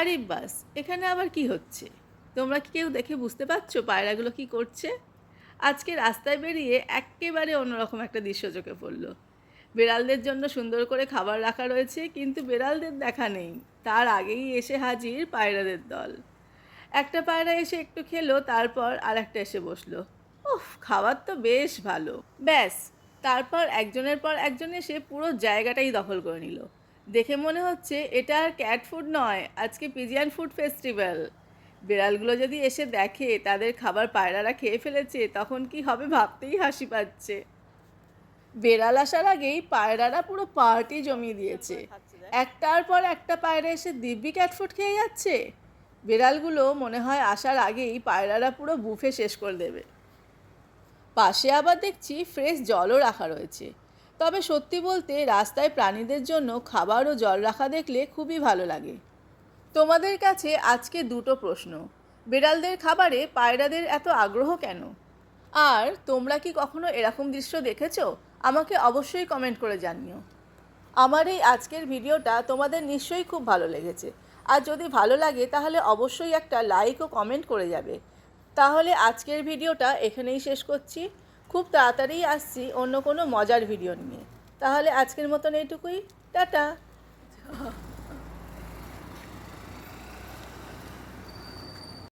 আরে বাস, এখানে আবার কি হচ্ছে? তোমরা কি কেউ দেখে বুঝতে পারছো পায়রাগুলো কি করছে? আজকে রাস্তায় বেরিয়ে এক্কেবারে অন্যরকম একটা দৃশ্য চোখে পড়লো। বিড়ালদের জন্য সুন্দর করে খাবার রাখা রয়েছে, কিন্তু বিড়ালদের দেখা নেই। তার আগেই এসে হাজির পায়রাদের দল। একটা পায়রা এসে একটু খেলো, তারপর আর একটা এসে বসলো। উফ, খাবার তো বেশ ভালো। ব্যাস, তারপর একজনের পর একজন এসে পুরো জায়গাটাই দখল করে নিল। দেখে মনে হচ্ছে এটা আর ক্যাট ফুড নয়, আজকে পিজিয়ান ফুড ফেস্টিভ্যাল। বিড়ালগুলো যদি এসে দেখে তাদের খাবার পায়রারা খেয়ে ফেলেছে, তখন কি হবে ভাবতেই হাসি পাচ্ছে। বেড়াল আসার আগেই পায়রারা পুরো পার্টি জমিয়ে দিয়েছে। একটার পর একটা পায়রা এসে দিব্যি ক্যাট ফুড খেয়ে যাচ্ছে। বিড়ালগুলো মনে হয় আসার আগেই পায়রারা পুরো বুফে শেষ করে দেবে। পাশে আবার দেখছি ফ্রেশ জলও রাখা রয়েছে। তবে সত্যি বলতে রাস্তায় প্রাণীদের জন্য খাবার ও জল রাখা দেখলে খুবই ভালো লাগে। তোমাদের কাছে আজকে দুটো প্রশ্ন: বিড়ালদের খাবারে পায়রাদের এত আগ্রহ কেন? আর তোমরা কি কখনো এরকম দৃশ্য দেখেছো? আমাকে অবশ্যই কমেন্ট করে জানিও। আমার এই আজকের ভিডিওটা তোমাদের নিশ্চয়ই খুব ভালো লেগেছে। আর যদি ভালো লাগে তাহলে অবশ্যই একটা লাইক ও কমেন্ট করে যাবে। তাহলে আজকের ভিডিওটা এখানেই শেষ করছি। খুব তাড়াতাড়ি আসছি অন্য কোনো মজার ভিডিও নিয়ে। তাহলে আজকের মতন এইটুকুই। টাটা।